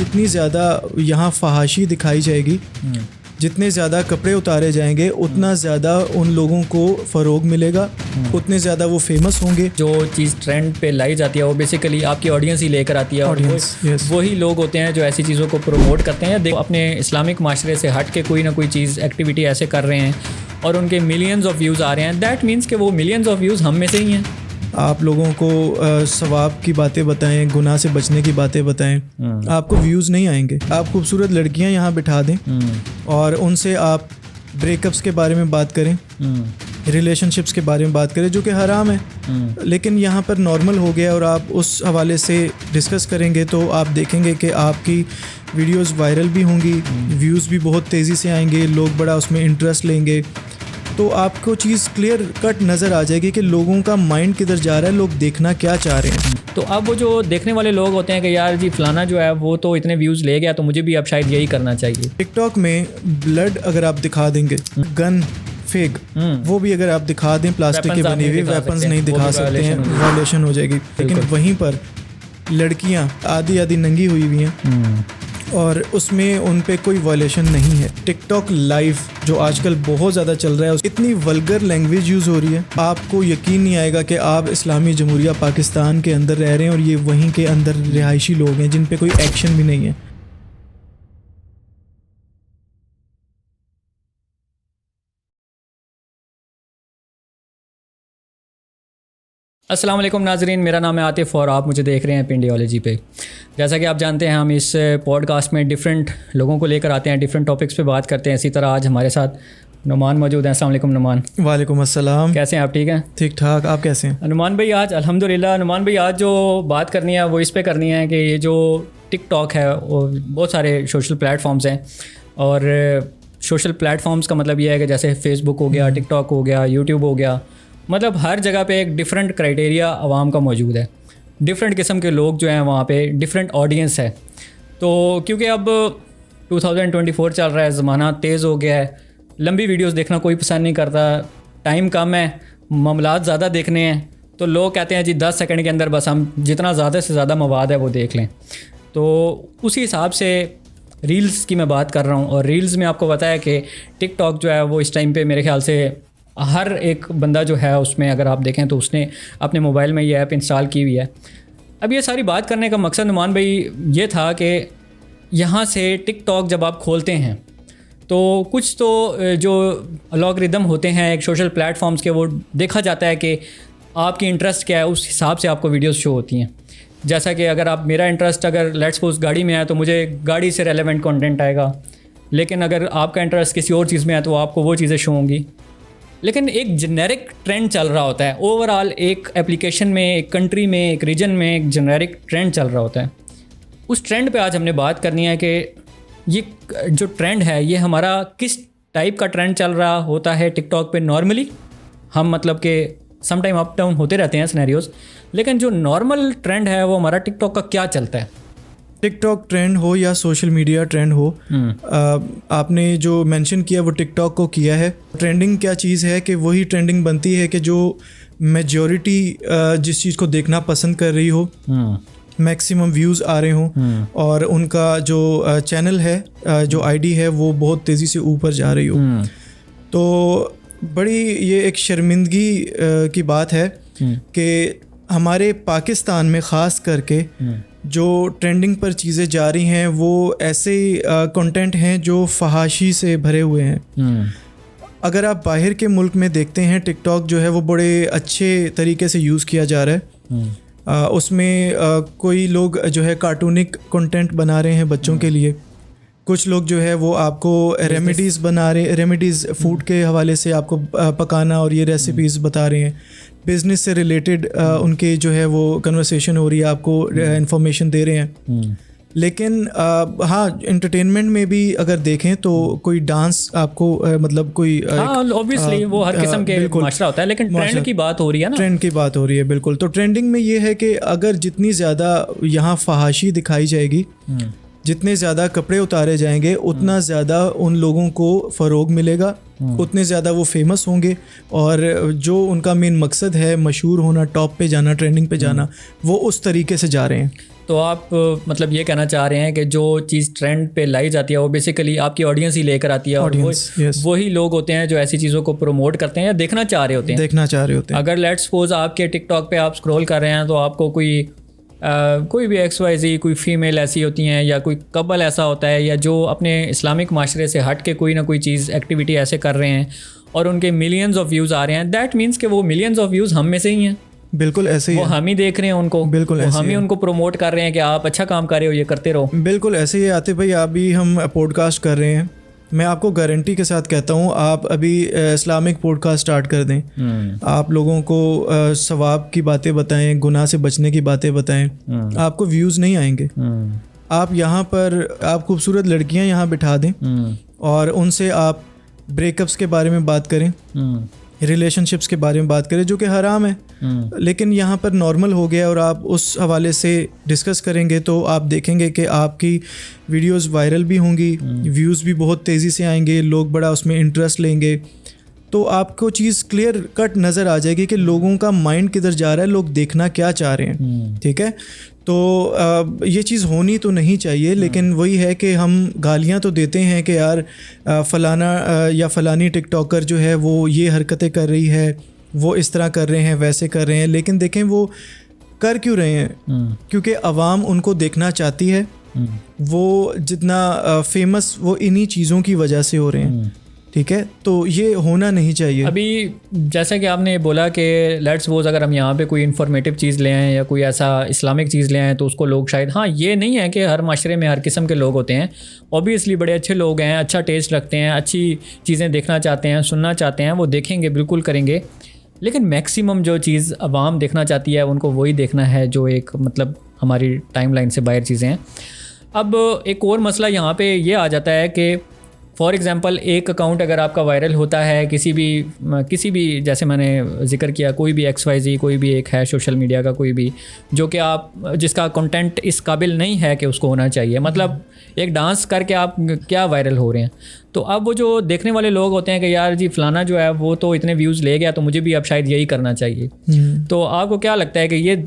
जितनी ज़्यादा यहाँ फहाशी दिखाई जाएगी, जितने ज़्यादा कपड़े उतारे जाएंगे, उतना ज़्यादा उन लोगों को फ़रोग मिलेगा, उतने ज़्यादा वो फेमस होंगे। जो चीज़ ट्रेंड पे लाई जाती है वो बेसिकली आपकी ऑडियंस ही लेकर आती है, और वही लोग होते हैं जो ऐसी चीज़ों को प्रमोट करते हैं। अपने इस्लामिक माशरे से हट के कोई ना कोई चीज़ एक्टिविटी ऐसे कर रहे हैं और उनके मिलियंस ऑफ व्यूज़ आ रहे हैं। दैट मीन्स कि वो मिलियंस ऑफ व्यूज़ हम में से ही हैं। आप लोगों को सवाब की बातें बताएं, गुनाह से बचने की बातें बताएं, आपको व्यूज़ नहीं आएंगे। आप खूबसूरत लड़कियां यहाँ बिठा दें और उनसे आप ब्रेकअप्स के बारे में बात करें, रिलेशनशिप्स के बारे में बात करें, जो कि हराम है, लेकिन यहाँ पर नॉर्मल हो गया, और आप उस हवाले से डिस्कस करेंगे तो आप देखेंगे कि आपकी वीडियोस वायरल भी होंगी, व्यूज़ भी बहुत तेज़ी से आएंगे, लोग बड़ा उसमें इंटरेस्ट लेंगे। तो आपको चीज़ क्लियर कट नज़र आ जाएगी कि लोगों का माइंड किधर जा रहा है, लोग देखना क्या चाह रहे हैं। तो अब वो जो देखने वाले लोग होते हैं कि यार जी फलाना जो है वो तो इतने व्यूज़ ले गया, तो मुझे भी अब शायद यही करना चाहिए। टिकटॉक में ब्लड अगर आप दिखा देंगे, गन फेक वो भी अगर आप दिखा दें, प्लास्टिक के बने हुए वेपन्स नहीं दिखा सकते हैं, वायलेशन हो जाएगी। लेकिन वहीं पर लड़कियां आधी आधी नंगी हुई हुई हैं और उसमें उन पे कोई वायलेशन नहीं है। टिकटॉक लाइव जो आजकल बहुत ज़्यादा चल रहा है, इतनी वल्गर लैंग्वेज यूज़ हो रही है, आपको यकीन नहीं आएगा कि आप इस्लामी जमहूरिया पाकिस्तान के अंदर रह रहे हैं और ये वहीं के अंदर रिहायशी लोग हैं जिन पे कोई एक्शन भी नहीं है। अस्सलाम वालेकुम नाजरीन, मेरा नाम है आतिफ़ और आप मुझे देख रहे हैं पिंडियोलॉजी पे। जैसा कि आप जानते हैं हम इस पॉडकास्ट में डिफरेंट लोगों को लेकर आते हैं, डिफरेंट टॉपिक्स पे बात करते हैं। इसी तरह आज हमारे साथ नुमान मौजूद हैं। अस्सलाम वालेकुम नुमान। वालेकुम अस्सलाम। कैसे हैं आप? ठीक हैं? ठीक ठाक, आप कैसे हैं? नुमान भाई आज अल्हम्दुलिल्लाह। नुमान भाई आज जो बात करनी है वो इस पर करनी है कि ये जो टिकटॉक है वो बहुत सारे सोशल प्लेटफॉर्म्स हैं, और सोशल प्लेटफॉर्म्स का मतलब ये है कि जैसे फेसबुक हो गया, टिकटॉक हो गया, यूट्यूब हो गया, मतलब हर जगह पे एक डिफरेंट क्राइटेरिया आवाम का मौजूद है। डिफरेंट किस्म के लोग जो हैं वहाँ पे, डिफरेंट ऑडियंस है। तो क्योंकि अब 2024 चल रहा है, ज़माना तेज़ हो गया है, लंबी वीडियोस देखना कोई पसंद नहीं करता, टाइम कम है, मामलात ज़्यादा देखने हैं, तो लोग कहते हैं जी 10 सेकंड के अंदर बस हम जितना ज़्यादा से ज़्यादा मवाद है वो देख लें। तो उसी हिसाब से रील्स की मैं बात कर रहा हूँ, और रील्स में आपको पता है कि टिकटॉक जो है वो इस टाइम पे मेरे ख्याल से हर एक बंदा जो है उसमें अगर आप देखें तो उसने अपने मोबाइल में ये ऐप इंस्टॉल की हुई है। अब ये सारी बात करने का मकसद नुमान भाई ये था कि यहाँ से टिकटॉक जब आप खोलते हैं तो कुछ तो जो अलॉगरिदम होते हैं एक सोशल प्लेटफॉर्म्स के, वो देखा जाता है कि आपकी इंटरेस्ट क्या है, उस हिसाब से आपको वीडियोस शो होती हैं। जैसा कि अगर आप, मेरा इंटरेस्ट अगर लेट्स सपोज गाड़ी में है तो मुझे गाड़ी से रेलेवेंट कंटेंट आएगा, लेकिन अगर आपका इंटरेस्ट किसी और चीज़ में है तो आपको वो चीज़ें शो होंगी। लेकिन एक जेनेरिक ट्रेंड चल रहा होता है ओवरऑल, एक एप्लीकेशन में, एक कंट्री में, एक रीजन में एक जेनेरिक ट्रेंड चल रहा होता है। उस ट्रेंड पे आज हमने बात करनी है कि ये जो ट्रेंड है ये हमारा किस टाइप का ट्रेंड चल रहा होता है टिकटॉक पे नॉर्मली। हम मतलब कि सम टाइम अप डाउन होते रहते हैं सिनेरियोज़, लेकिन जो नॉर्मल ट्रेंड है वो हमारा टिकटॉक का क्या चलता है। टिकटॉक ट्रेंड हो या सोशल मीडिया ट्रेंड हो, आपने जो मेंशन किया वो टिकटॉक को किया है। ट्रेंडिंग क्या चीज़ है कि वही ट्रेंडिंग बनती है कि जो मेजॉरिटी जिस चीज़ को देखना पसंद कर रही हो, मैक्सिमम व्यूज़ आ रहे हों, और उनका जो चैनल है, जो आईडी है वो बहुत तेज़ी से ऊपर जा रही हो। तो बड़ी ये एक शर्मिंदगी की बात है कि हमारे पाकिस्तान में ख़ास करके जो ट्रेंडिंग पर चीज़ें जा रही हैं वो ऐसे कंटेंट हैं जो फहाशी से भरे हुए हैं। अगर आप बाहर के मुल्क में देखते हैं, टिकटॉक जो है वो बड़े अच्छे तरीके से यूज़ किया जा रहा है। उसमें कोई लोग जो है कार्टूनिक कंटेंट बना रहे हैं बच्चों के लिए, कुछ लोग जो है वो आपको रेमेडीज़ बना रहे, रेमेडीज़ फूड के हवाले से आपको पकाना और ये रेसिपीज़ बता रहे हैं। बिज़नेस से रिलेटेड उनके जो है वो कन्वर्सेशन हो रही है, आपको इंफॉर्मेशन दे रहे हैं। लेकिन हाँ, एंटरटेनमेंट में भी अगर देखें तो कोई डांस आपको मतलब कोई ऑब्वियसली वो हर किस्म के माशरा होता है, लेकिन ट्रेंड की बात हो रही है ना, ट्रेंड की बात हो रही है। बिल्कुल। तो ट्रेंडिंग में ये है कि अगर जितनी ज़्यादा यहाँ फहाशी दिखाई जाएगी, जितने ज़्यादा कपड़े उतारे जाएंगे, उतना ज़्यादा उन लोगों को फ़रोग मिलेगा, उतने ज़्यादा वो फेमस होंगे, और जो उनका मेन मकसद है मशहूर होना, टॉप पे जाना, ट्रेंडिंग पे जाना, वो उस तरीके से जा रहे हैं। तो आप मतलब ये कहना चाह रहे हैं कि जो चीज़ ट्रेंड पे लाई जाती है वो बेसिकली आपकी ऑडियंस ही लेकर आती है, और वही लोग होते हैं जो ऐसी चीज़ों को प्रमोट करते हैं या देखना चाह रहे होते हैं। अगर लेट्स सपोज आपके टिकटॉक पे आप स्क्रॉल कर रहे हैं तो आपको कोई भी XYZ कोई फीमेल ऐसी होती हैं या कोई कपल ऐसा होता है या जो अपने इस्लामिक माशरे से हट के कोई ना कोई चीज़ एक्टिविटी ऐसे कर रहे हैं और उनके मिलियंस ऑफ व्यूज़ आ रहे हैं, दैट मीन्स कि वो मिलियंस ऑफ व्यूज़ हम में से ही हैं। बिल्कुल ऐसे ही वो हम ही देख रहे हैं उनको, बिल्कुल हम ही उनको प्रमोट कर रहे हैं कि आप अच्छा काम कर रहे हो, ये करते रहो। बिल्कुल ऐसे ही। आतिफ भाई, अभी हम पॉडकास्ट कर रहे हैं, मैं आपको गारंटी के साथ कहता हूँ, आप अभी इस्लामिक पॉडकास्ट स्टार्ट कर दें, आप लोगों को सवाब की बातें बताएं, गुनाह से बचने की बातें बताएं, आपको व्यूज़ नहीं आएंगे। आप यहाँ पर आप खूबसूरत लड़कियाँ यहाँ बिठा दें और उनसे आप ब्रेकअप्स के बारे में बात करें, रिलेशनशिप्स के बारे में बात करें, जो कि हराम है, लेकिन यहाँ पर नॉर्मल हो गया, और आप उस हवाले से डिस्कस करेंगे तो आप देखेंगे कि आपकी वीडियोस वायरल भी होंगी, व्यूज़ भी बहुत तेज़ी से आएंगे, लोग बड़ा उसमें इंटरेस्ट लेंगे, तो आपको चीज़ क्लियर कट नज़र आ जाएगी कि लोगों का माइंड किधर जा रहा है, लोग देखना क्या चाह रहे हैं। ठीक है, तो ये चीज़ होनी तो नहीं चाहिए, लेकिन वही है कि हम गालियाँ तो देते हैं कि यार फ़लाना या फ़लानी टिकटॉकर जो है वो ये हरकतें कर रही है, वो इस तरह कर रहे हैं, वैसे कर रहे हैं, लेकिन देखें वो कर क्यों रहे हैं, क्योंकि आवाम उनको देखना चाहती है। वो जितना फेमस वो इन्हीं चीज़ों की वजह से हो रहे हैं। ठीक है, तो ये होना नहीं चाहिए। अभी जैसा कि आपने बोला कि लेट्स सपोज अगर हम यहाँ पे कोई इन्फॉर्मेटिव चीज़ ले आएँ या कोई ऐसा इस्लामिक चीज़ ले आएँ तो उसको लोग शायद, हाँ ये नहीं है कि हर माशरे में हर किस्म के लोग होते हैं, ऑब्वियसली बड़े अच्छे लोग हैं, अच्छा टेस्ट रखते हैं, अच्छी चीज़ें देखना चाहते हैं, सुनना चाहते हैं, वो देखेंगे, बिल्कुल करेंगे, लेकिन मैक्सिमम जो चीज़ आवाम देखना चाहती है उनको वही देखना है जो एक मतलब हमारी टाइमलाइन से बाहर चीज़ें हैं। अब एक और मसला यहाँ पे ये आ जाता है कि फॉर एग्ज़ाम्पल एक अकाउंट अगर आपका वायरल होता है किसी भी जैसे मैंने जिक्र किया, कोई भी XYZ कोई भी एक है सोशल मीडिया का कोई भी, जो कि आप जिसका कंटेंट इस काबिल नहीं है कि उसको होना चाहिए, मतलब एक डांस करके आप क्या वायरल हो रहे हैं, तो अब वो जो देखने वाले लोग होते हैं कि यार जी फलाना जो है वो तो इतने व्यूज़ ले गया तो मुझे भी अब शायद यही करना चाहिए। तो आपको क्या लगता है कि ये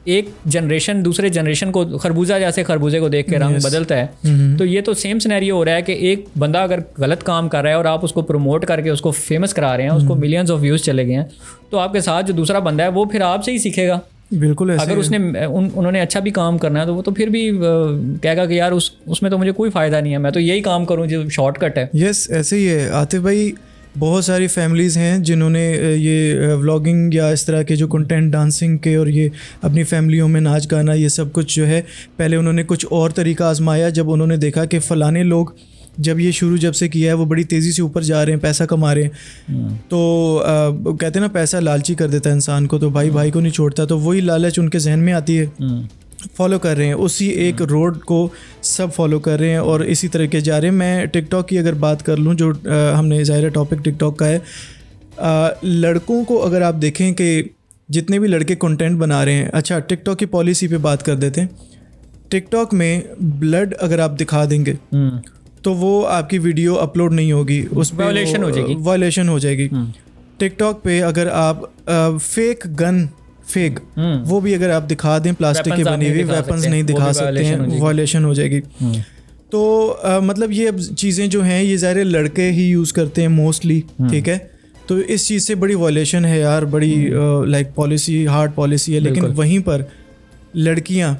एक जनरेशन दूसरे जनरेशन को, खरबूजा जैसे खरबूजे को देख के रंग बदलता है, तो ये तो सेम सिनेरियो हो रहा है कि एक बंदा अगर गलत काम कर रहा है और आप उसको प्रमोट करके उसको फेमस करा रहे हैं, उसको मिलियंस ऑफ व्यूज़ चले गए हैं, तो आपके साथ जो दूसरा बंदा है वो फिर आपसे ही सीखेगा। बिल्कुल ऐसे अगर उसने उन्होंने अच्छा भी काम करना है तो वो तो फिर भी कहेगा कि यार उसमें तो मुझे कोई फ़ायदा नहीं है, मैं तो यही काम करूँ जो शॉर्टकट है। यस, ऐसे ही है आतिफ भाई। बहुत सारी फैमिलीज़ हैं जिन्होंने ये व्लॉगिंग या इस तरह के जो कंटेंट डांसिंग के और ये अपनी फैमिलियों में नाच गाना ये सब कुछ जो है, पहले उन्होंने कुछ और तरीका आजमाया, जब उन्होंने देखा कि फ़लाने लोग जब ये जब से किया है वो बड़ी तेज़ी से ऊपर जा रहे हैं, पैसा कमा रहे हैं, तो कहते हैं ना पैसा लालची कर देता है इंसान को, तो भाई भाई को नहीं छोड़ता, तो वही लालच उनके जहन में आती है, फॉलो कर रहे हैं, उसी एक रोड को सब फॉलो कर रहे हैं और इसी तरह के जा रहे हैं। मैं टिकटॉक की अगर बात कर लूँ, जो हमने ज़ाहिर टॉपिक टिकटॉक का है, लड़कों को अगर आप देखें कि जितने भी लड़के कंटेंट बना रहे हैं, अच्छा टिकटॉक की पॉलिसी पे बात कर देते हैं, टिकटॉक में ब्लड अगर आप दिखा देंगे तो वो आपकी वीडियो अपलोड नहीं होगी, उस पर वायलेशन हो जाएगी। टिकटॉक पे अगर आप फेक वो भी अगर आप दिखा दें, प्लास्टिक के बनी हुई वेपन्स नहीं दिखा सकते हैं, वायलेशन हो जाएगी। तो मतलब ये अब चीज़ें जो हैं ये ज़ाहिर लड़के ही यूज़ करते हैं मोस्टली। ठीक है, तो इस चीज़ से बड़ी वायलेशन है यार, बड़ी लाइक पॉलिसी, हार्ड पॉलिसी है। लेकिन वहीं पर लड़कियां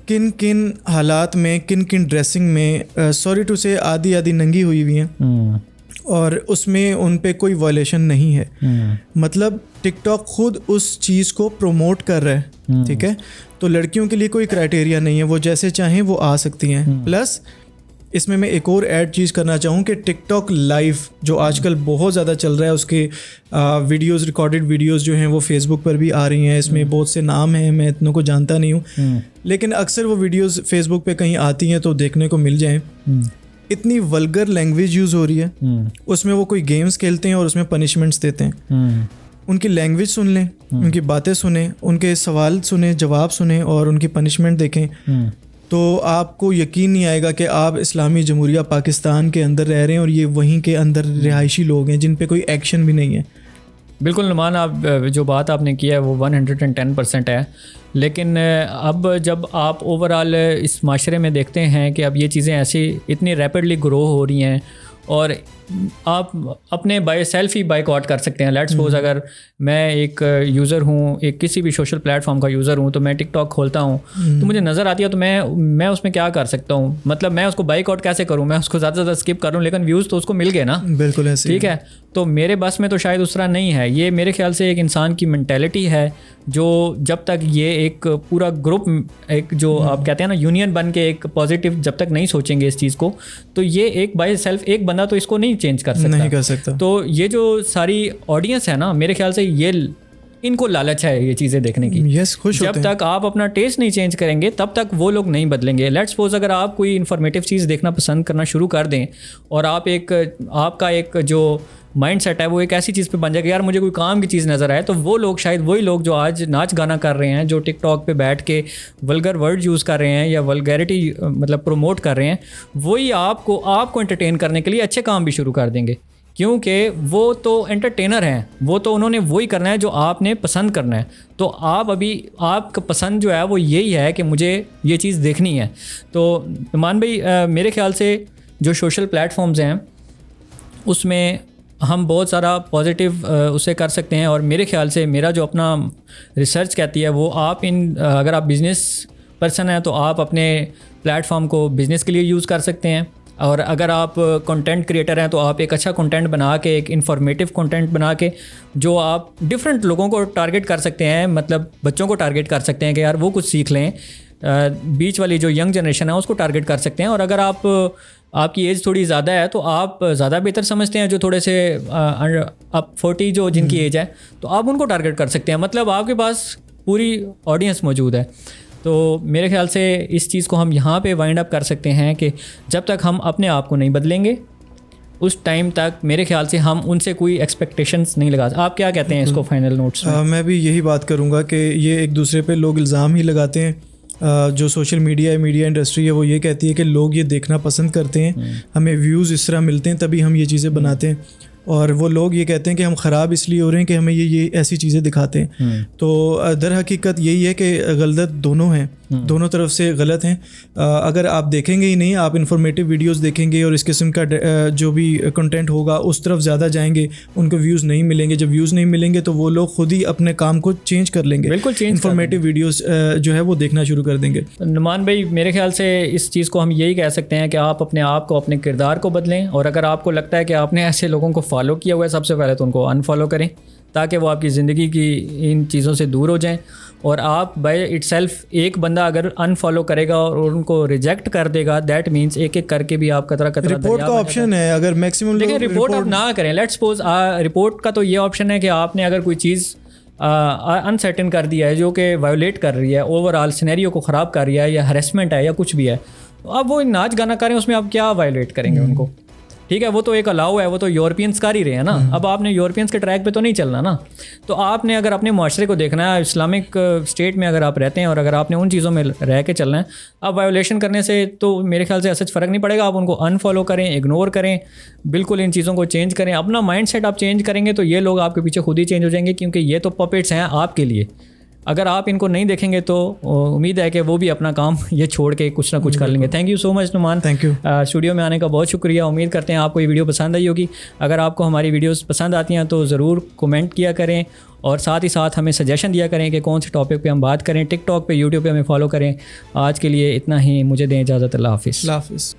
किन किन हालात में, किन किन ड्रेसिंग में, सॉरी टू से आधी आधी नंगी हुई हुई हैं और उसमें उन पे कोई वायलेशन नहीं है। मतलब टिकटॉक खुद उस चीज़ को प्रमोट कर रहा है। ठीक है, तो लड़कियों के लिए कोई क्राइटेरिया नहीं है, वो जैसे चाहें वो आ सकती हैं। प्लस इसमें मैं एक और ऐड चीज़ करना चाहूँ कि टिकटॉक लाइव जो आजकल बहुत ज़्यादा चल रहा है, उसके वीडियोस, रिकॉर्डेड वीडियोस जो हैं वो फेसबुक पर भी आ रही हैं। इसमें बहुत से नाम हैं, मैं इतनों को जानता नहीं हूँ, लेकिन अक्सर वो वीडियोस फेसबुक पे कहीं आती हैं तो देखने को मिल जाएं। इतनी वल्गर लैंग्वेज यूज़ हो रही है, उसमें वो कोई गेम्स खेलते हैं और उसमें पनिशमेंट्स देते हैं। उनकी लैंग्वेज सुन लें, उनकी बातें सुने, उनके सवाल सुने, जवाब सुने और उनकी पनिशमेंट देखें, तो आपको यकीन नहीं आएगा कि आप इस्लामी जमहूरिया पाकिस्तान के अंदर रह रहे हैं और ये वहीं के अंदर रिहायशी लोग हैं जिन पे कोई एक्शन भी नहीं है। बिल्कुल नुमान, आप जो बात आपने की है वो 110% है, लेकिन अब जब आप ओवरऑल इस माशरे में देखते हैं कि अब ये चीज़ें ऐसी इतनी रैपिडली ग्रो हो रही हैं और आप अपने बाय सेल्फ ही बाइकआउट कर सकते हैं। लेट्स सपोज अगर मैं एक यूज़र हूँ, एक किसी भी सोशल प्लेटफॉर्म का यूज़र हूँ, तो मैं टिकटॉक खोलता हूँ तो मुझे नज़र आती है, तो मैं उसमें क्या कर सकता हूँ, मतलब मैं उसको बाइकआउट कैसे करूँ, मैं उसको ज़्यादा से ज़्यादा स्किप करूँ, लेकिन व्यूज़ तो उसको मिल गए ना। बिल्कुल ऐसे, ठीक है, तो मेरे बस में तो शायद उस तरह नहीं है। ये मेरे ख्याल से एक इंसान की मेंटेलिटी है जो जब तक ये एक पूरा ग्रुप, एक जो आप कहते हैं ना यूनियन बन के एक पॉजिटिव जब तक नहीं सोचेंगे इस चीज़ को, तो ये एक बाय सेल्फ एक बंदा तो इसको नहीं चेंज कर सकता। तो ये जो सारी ऑडियंस है ना, मेरे ख्याल से ये इनको लालच है ये चीज़ें देखने की। यस, खुश जब तक आप अपना टेस्ट नहीं चेंज करेंगे तब तक वो लोग नहीं बदलेंगे। लेट्स सपोज अगर आप कोई इन्फॉर्मेटिव चीज़ देखना पसंद करना शुरू कर दें और आपका एक जो माइंड सेट है वो एक ऐसी चीज़ पे बन जाएगा, यार मुझे कोई काम की चीज़ नज़र आए, तो वो लोग शायद वही लोग जो आज नाच गाना कर रहे हैं, जो टिकटॉक पे बैठ के वल्गर वर्ड यूज़ कर रहे हैं या वल्गैरिटी मतलब प्रोमोट कर रहे हैं, वही आपको एंटरटेन करने के लिए अच्छे काम भी शुरू कर देंगे, क्योंकि वो तो एंटरटेनर हैं, वो तो उन्होंने वही करना है जो आपने पसंद करना है। तो आपका पसंद जो है वो यही है कि मुझे ये चीज़ देखनी है। तो मान भाई मेरे ख्याल से जो सोशल प्लेटफॉर्म्स हैं उसमें हम बहुत सारा पॉजिटिव उसे कर सकते हैं, और मेरे ख्याल से मेरा जो अपना रिसर्च कहती है वो अगर आप बिज़नेस पर्सन हैं तो आप अपने प्लेटफॉर्म को बिज़नेस के लिए यूज़ कर सकते हैं, और अगर आप कंटेंट क्रिएटर हैं तो आप एक अच्छा कंटेंट बना के, एक इन्फॉर्मेटिव कंटेंट बना के जो आप डिफरेंट लोगों को टारगेट कर सकते हैं, मतलब बच्चों को टारगेट कर सकते हैं कि यार वो कुछ सीख लें, बीच वाली जो यंग जनरेशन है उसको टारगेट कर सकते हैं। और अगर आपकी एज थोड़ी ज़्यादा है तो आप ज़्यादा बेहतर समझते हैं जो थोड़े से अब 40 जो जिनकी एज है, तो आप उनको टारगेट कर सकते हैं। मतलब आपके पास पूरी ऑडियंस मौजूद है। तो मेरे ख्याल से इस चीज़ को हम यहाँ पे वाइंड अप कर सकते हैं कि जब तक हम अपने आप को नहीं बदलेंगे उस टाइम तक मेरे ख्याल से हम उनसे कोई एक्सपेक्टेशंस नहीं लगा। आप क्या कहते हैं इसको फाइनल नोट्स में? मैं भी यही बात करूँगा कि ये एक दूसरे पे लोग इल्ज़ाम ही लगाते हैं। जो सोशल मीडिया इंडस्ट्री है वो ये कहती है कि लोग ये देखना पसंद करते हैं, हमें व्यूज़ इस तरह मिलते हैं तभी हम ये चीज़ें बनाते हैं, और वो लोग ये कहते हैं कि हम ख़राब इसलिए हो रहे हैं कि हमें ये ऐसी चीज़ें दिखाते हैं। तो दर हकीकत यही है कि गलत दोनों हैं, दोनों तरफ से गलत हैं। अगर आप देखेंगे ही नहीं, आप इन्फॉर्मेटिव वीडियोस देखेंगे और इस किस्म का जो भी कंटेंट होगा उस तरफ ज़्यादा जाएंगे, उनको व्यूज़ नहीं मिलेंगे। जब व्यूज़ नहीं मिलेंगे तो वो लोग खुद ही अपने काम को चेंज कर लेंगे, बिल्कुल चेंज, इन्फॉर्मेटिव वीडियोस जो है वो देखना शुरू कर देंगे। नुमान भाई मेरे ख्याल से इस चीज़ को हम यही कह सकते हैं कि आप अपने आप को, अपने किरदार को बदलें, और अगर आपको लगता है कि आपने ऐसे लोगों को फॉलो किया हुआ है सबसे पहले तो उनको अनफॉलो करें ताकि वो आपकी ज़िंदगी की इन चीज़ों से दूर हो जाएं। और आप बाय इटसेल्फ एक बंदा अगर अनफॉलो करेगा और उनको रिजेक्ट कर देगा, दैट मीन्स एक एक करके भी आप कतरा रिपोर्ट का ऑप्शन है। अगर मैक्सिमम लेकिन रिपोर्ट आप ना करें, लेट्स सपोज रिपोर्ट का तो ये ऑप्शन है कि आपने अगर कोई चीज़ अनसर्टेन कर दिया है जो कि वायोलेट कर रही है, ओवरऑल सिनेरियो को ख़राब कर रही है, या हरेसमेंट है या कुछ भी है, तो अब वो नाच गाना करें उसमें आप क्या वायोलेट करेंगे उनको? ठीक है, वो तो एक अलाउ है, वो तो यूरोपियंस कर ही रहे हैं ना। अब आपने यूरोपियंस के ट्रैक पे तो नहीं चलना ना। तो आपने अगर अपने माशरे को देखना है, इस्लामिक स्टेट में अगर आप रहते हैं और अगर आपने उन चीज़ों में रह के चलना है, अब वायोलेशन करने से तो मेरे ख्याल से ऐसा फ़र्क नहीं पड़ेगा। आप उनको अनफॉलो करें, इग्नोर करें, बिल्कुल इन चीज़ों को चेंज करें। अपना माइंड सेट आप चेंज करेंगे तो ये लोग आपके पीछे खुद ही चेंज हो जाएंगे, क्योंकि ये तो पपेट्स हैं आपके लिए। अगर आप इनको नहीं देखेंगे तो उम्मीद है कि वो भी अपना काम ये छोड़ के कुछ ना कुछ कर लेंगे। Thank you so much Numan, thank you studio में आने का बहुत शुक्रिया। उम्मीद करते हैं आपको ये वीडियो पसंद आई होगी। अगर आपको हमारी वीडियोस पसंद आती हैं तो ज़रूर कमेंट किया करें, और साथ ही साथ हमें सजेशन दिया करें कि कौन से टॉपिक पे हम बात करें। टिकटॉक पे, यूट्यूब पे हमें फॉलो करें। आज के लिए इतना ही, मुझे दें इजाज़त। अल्लाह हाफ़िज़।